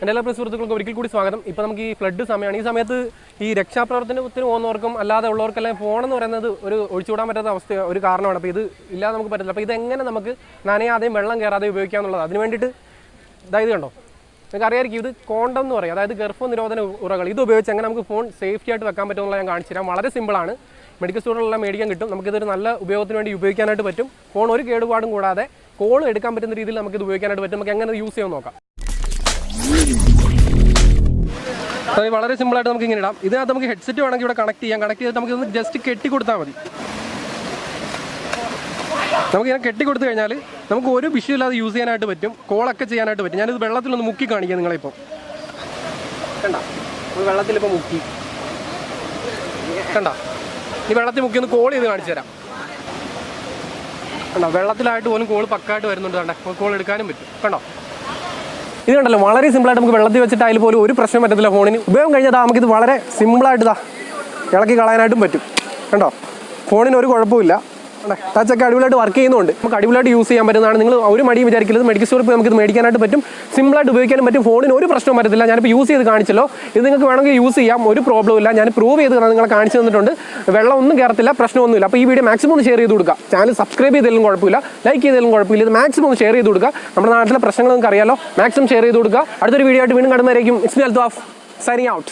എൻ്റെ എല്ലാ സുഹൃത്തുക്കൾക്കും ഒരിക്കൽ കൂടി സ്വാഗതം. ഇപ്പോൾ നമുക്ക് ഈ ഫ്ലഡ് സമയമാണ്. ഈ സമയത്ത് ഈ രക്ഷാപ്രവർത്തനത്തിന് പോകുന്നവർക്കും അല്ലാതെ ഉള്ളവർക്കെല്ലാം ഫോണെന്ന് പറയുന്നത് ഒരു ഒഴിച്ചുവിടാൻ പറ്റാത്ത അവസ്ഥ ഒരു കാരണമാണ്. അപ്പോൾ ഇത് ഇല്ലാതെ നമുക്ക് പറ്റില്ല. അപ്പോൾ ഇതെങ്ങനെ നമുക്ക് നനയാതെയും വെള്ളം കയറാതെയും ഉപയോഗിക്കുക എന്നുള്ളത്. അതിന് വേണ്ടിയിട്ട് ഇതായത് കണ്ടോ, നിങ്ങൾക്ക് അറിയാമായിരിക്കും, ഇത് കോണ്ടം എന്ന് പറയും, അതായത് ഗർഭ നിരോധന ഉറകൾ. ഇത് ഉപയോഗിച്ച് എങ്ങനെ നമുക്ക് ഫോൺ സേഫ്റ്റി ആയിട്ട് വെക്കാൻ പറ്റുമെന്നുള്ള ഞാൻ കാണിച്ചു തരാം. വളരെ സിമ്പിളാണ്, മെഡിക്കൽ സ്റ്റോറുകളെല്ലാം മേടിക്കാൻ കിട്ടും. നമുക്കിതൊരു നല്ല ഉപയോഗത്തിന് വേണ്ടി ഉപയോഗിക്കാനായിട്ട് പറ്റും. ഫോൺ ഒരു കേടുപാടും കൂടാതെ കോൾ എടുക്കാൻ പറ്റുന്ന രീതിയിൽ നമുക്കിത് ഉപയോഗിക്കാനായിട്ട് പറ്റും. നമുക്ക് എങ്ങനെ യൂസ് ചെയ്യാൻ നോക്കാം. വളരെ സിമ്പിളായിട്ട് നമുക്ക് ഇങ്ങനെ ഇടാം. ഇതിനകത്ത് നമുക്ക് ഹെഡ്സെറ്റ് വേണമെങ്കിൽ ഇവിടെ കണക്ട് ചെയ്തിട്ട് നമുക്കിതൊന്ന് ജസ്റ്റ് കെട്ടി കൊടുത്താൽ മതി. നമുക്കിങ്ങനെ കെട്ടി കൊടുത്തു കഴിഞ്ഞാൽ നമുക്ക് ഒരു വിഷയമില്ലാതെ യൂസ് ചെയ്യാനായിട്ട് പറ്റും, കോളൊക്കെ ചെയ്യാനായിട്ട് പറ്റും. ഞാനിത് വെള്ളത്തിലൊന്ന് മുക്കി കാണിക്കാം നിങ്ങളിപ്പോൾ. കണ്ട, വെള്ളത്തിലിപ്പോൾ മുക്കി കണ്ട, ഈ വെള്ളത്തിൽ മുക്കി ഒന്ന് കോൾ ചെയ്ത് കാണിച്ചു തരാം. കണ്ടോ, വെള്ളത്തിലായിട്ട് പോലും കോൾ പക്കായിട്ട് വരുന്നുണ്ട്. കണ്ടോ, കോൾ എടുക്കാനും പറ്റും. കണ്ടോ, ഇത് കണ്ടല്ലോ, വളരെ സിമ്പിളായിട്ട് നമുക്ക് വെള്ളത്തിൽ വെച്ചിട്ട് അതിൽ പോലും ഒരു പ്രശ്നം പറ്റത്തില്ല. ഫോണിന് ഉപയോഗം കഴിഞ്ഞാൽ നമുക്കിത് വളരെ സിമ്പിളായിട്ട് ഇളക്കി കളയാനായിട്ടും പറ്റും. കണ്ടോ, ഫോണിന് ഒരു കുഴപ്പമില്ല. ടച്ചൊക്കെ അടിപൊളിയായിട്ട് വർക്ക് ചെയ്യുന്നുണ്ട്. നമുക്ക് അടിപൊളിയായിട്ട് യൂസ് ചെയ്യാൻ പറ്റുന്നതാണ്. നിങ്ങൾ ഒരു മടിയും വിചാരിക്കരുത്. മെഡിക്കൽ സ്റ്റോറിൽ പോയി നമുക്കിത് മേടിക്കാനായിട്ട് പറ്റും. സിമ്പിളായിട്ട് ഉപയോഗിക്കാനും പറ്റും. ഫോണിന് ഒരു പ്രശ്നവും പറ്റത്തില്ല. ഞാനിപ്പോൾ യൂസ് ചെയ്ത് കാണിച്ചല്ലോ. ഇത് നിങ്ങൾക്ക് വേണമെങ്കിൽ യൂസ് ചെയ്യാം, ഒരു പ്രോബ്ലം ഇല്ല. ഞാൻ പ്രൂവ് ചെയ്ത് നിങ്ങളെ കാണിച്ചു തന്നിട്ടുണ്ട്. വെള്ളം ഒന്നും കയറത്തില്ല, പ്രശ്നമൊന്നുമില്ല. അപ്പോൾ ഈ വീഡിയോ മാക്സിമം ഒന്ന് ഷെയർ ചെയ്ത് കൊടുക്കുക. ചാനൽ സബ്സ്ക്രൈബ് ചെയ്താലും കുഴപ്പമില്ല, ലൈക്ക് ചെയ്താലും കുഴപ്പമില്ല. ഇത് മാക്സിമം ഒന്ന് ഷെയർ ചെയ്ത് കൊടുക്കുക. നമ്മുടെ നാട്ടിലെ പ്രശ്നങ്ങൾ നിങ്ങൾക്ക് അറിയാലോ, മാക്സിമം ഷെയർ ചെയ്ത് കൊടുക്കുക. അടുത്തൊരു വീഡിയോ ആയിട്ട് വീണ്ടും കാണുന്നതായിരിക്കും. It's me Althaf, signing out.